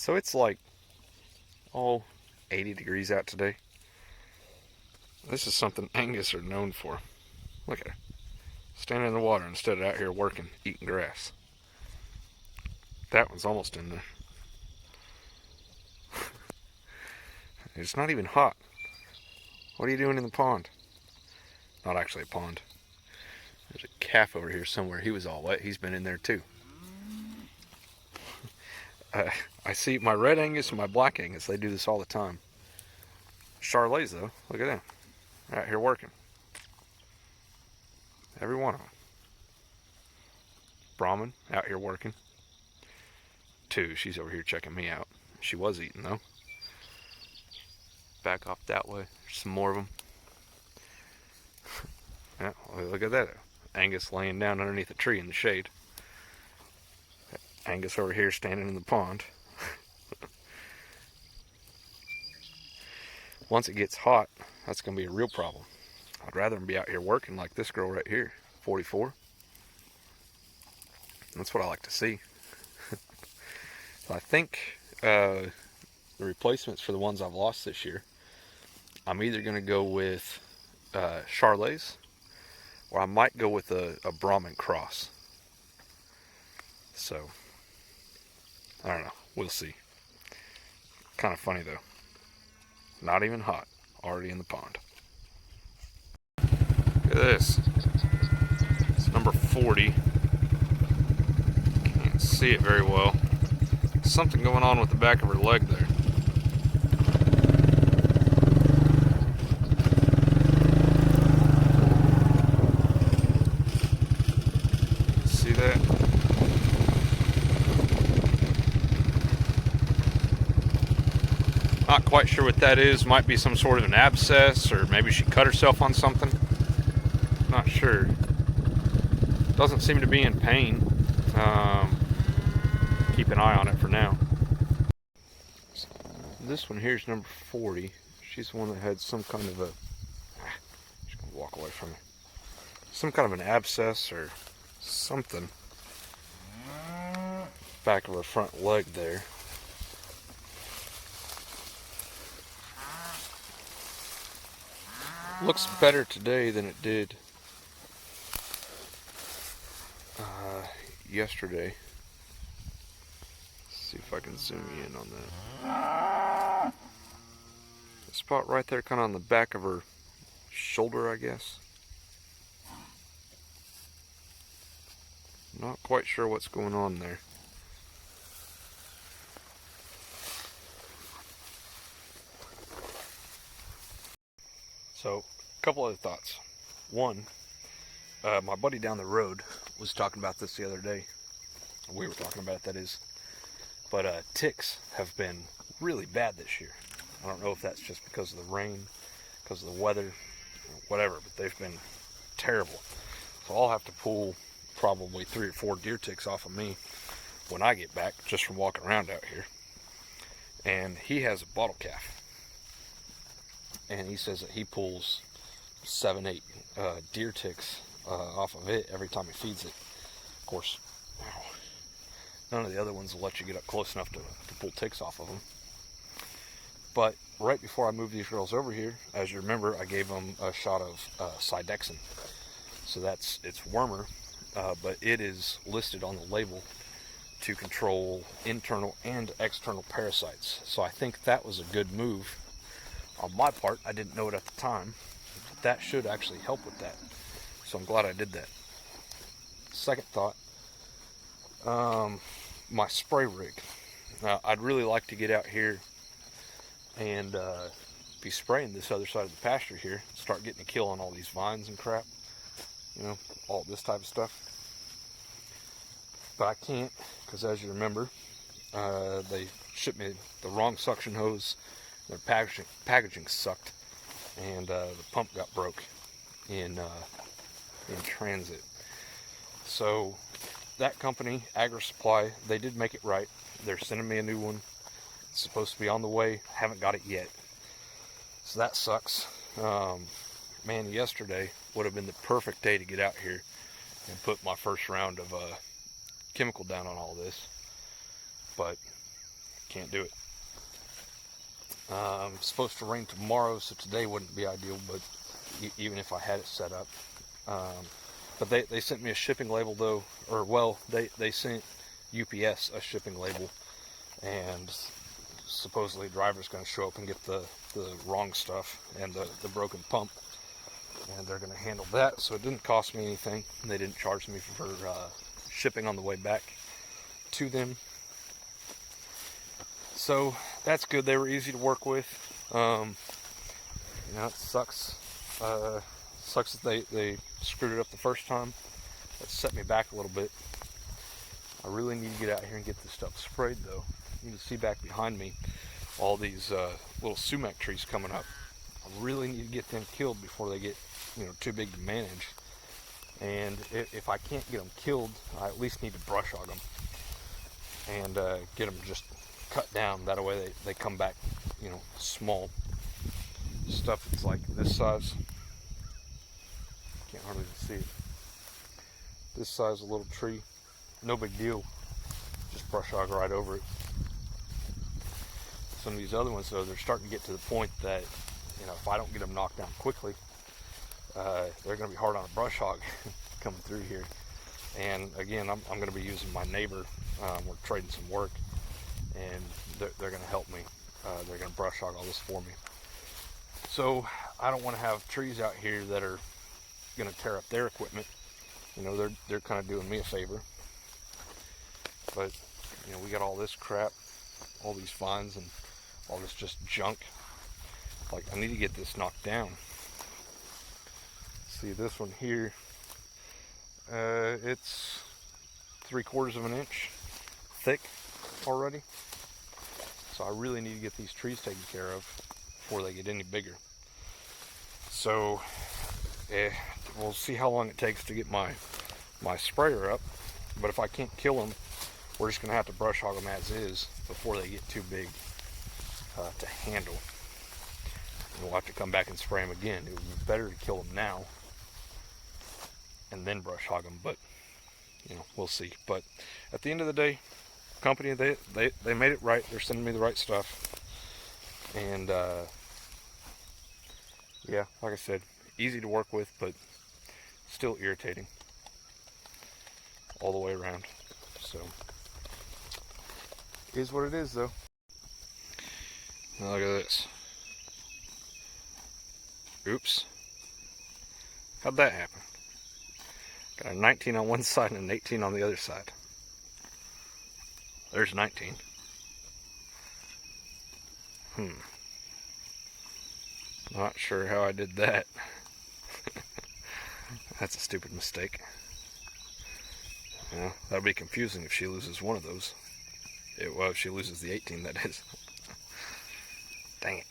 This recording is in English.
So it's like, oh, 80 degrees out today. This is something Angus are known for. Look at her. Standing in the water instead of out here working, eating grass. That one's almost in there. It's not even hot. What are you doing in the pond? Not actually a pond. There's a calf over here somewhere. He was all wet. He's been in there too. I see my red Angus and my black Angus. They do this all the time. Charolais, though, look at them. Out here working. Every one of them. Brahman, out here working. 2, she's over here checking me out. She was eating, though. Back off that way. There's some more of them. Yeah, look at that. Angus laying down underneath a tree in the shade. Angus over here standing in the pond. Once it gets hot, that's going to be a real problem. I'd rather them be out here working like this girl right here, 44. That's what I like to see. So I think the replacements for the ones I've lost this year, I'm either going to go with Charolais, or I might go with a Brahman cross. So, I don't know. We'll see. Kind of funny though. Not even hot. Already in the pond. Look at this. It's number 40. Can't see it very well. Something going on with the back of her leg there. See that? Not quite sure what that is. Might be some sort of an abscess, or maybe she cut herself on something. Not sure. Doesn't seem to be in pain. Keep an eye on it for now. This one here is number 40. She's the one that had some kind of a... She's going to walk away from me. Some kind of an abscess or something. Back of her front leg there. Looks better today than it did yesterday. Let's see if I can zoom in on that. The spot right there, kind of on the back of her shoulder, I guess. Not quite sure what's going on there. So, a couple other thoughts. One, my buddy down the road was talking about this the other day. We were talking about it, that is. But ticks have been really bad this year. I don't know if that's just because of the rain, because of the weather, whatever, but they've been terrible. So I'll have to pull probably 3 or 4 deer ticks off of me when I get back, just from walking around out here. And he has a bottle calf. And he says that he pulls 7, 8 deer ticks off of it every time he feeds it. Of course, none of the other ones will let you get up close enough to pull ticks off of them. But right before I moved these girls over here, as you remember, I gave them a shot of Sidexin. So it's wormer, but it is listed on the label to control internal and external parasites. So I think that was a good move on my part. I didn't know it at the time, but that should actually help with that. So I'm glad I did that. Second thought, my spray rig. I'd really like to get out here and be spraying this other side of the pasture here. Start getting a kill on all these vines and crap. You know, all this type of stuff. But I can't, because as you remember, they shipped me the wrong suction hose. Their packaging sucked, and the pump got broke in transit. So that company, Agri Supply, they did make it right. They're sending me a new one. It's supposed to be on the way. Haven't got it yet. So that sucks. Man, yesterday would have been the perfect day to get out here and put my first round of chemical down on all this. But can't do it. It's supposed to rain tomorrow, so today wouldn't be ideal, but even if I had it set up. But they sent me a shipping label though, or well, they sent UPS a shipping label, and supposedly the driver's going to show up and get the wrong stuff and the broken pump, and they're going to handle that. So it didn't cost me anything. They didn't charge me for shipping on the way back to them. So that's good. They were easy to work with. You know, it sucks. Sucks that they screwed it up the first time. That set me back a little bit. I really need to get out here and get this stuff sprayed though. You can see back behind me all these little sumac trees coming up. I really need to get them killed before they get, you know, too big to manage. And if I can't get them killed, I at least need to brush hog them and get them just cut down. That way they come back, you know, small. Stuff that's like this size. Can't hardly even see it. This size of little tree, no big deal. Just brush hog right over it. Some of these other ones though, they're starting to get to the point that, you know, if I don't get them knocked down quickly, they're going to be hard on a brush hog coming through here. And again, I'm going to be using my neighbor. We're trading some work, and they're going to help me. They're going to brush hog all this for me. So I don't want to have trees out here that are going to tear up their equipment. You know, they're kind of doing me a favor. But you know, we got all this crap, all these vines and all this just junk. Like, I need to get this knocked down. See this one here, it's 3/4 of an inch thick already. So I really need to get these trees taken care of before they get any bigger. So we'll see how long it takes to get my sprayer up. But if I can't kill them, we're just gonna have to brush hog them as is before they get too big to handle. And we'll have to come back and spray them again. It would be better to kill them now and then brush hog them, but you know, we'll see. But at the end of the day, company, they made it right. They're sending me the right stuff, and yeah, like I said, easy to work with, but still irritating all the way around. So is what it is though. Now look at this. Oops, how'd that happen? Got a 19 on one side and an 18 on the other side. There's 19. Not sure how I did that. That's a stupid mistake. Well, that'll be confusing if she loses one of those. Well, if she loses the 18, that is. Dang it.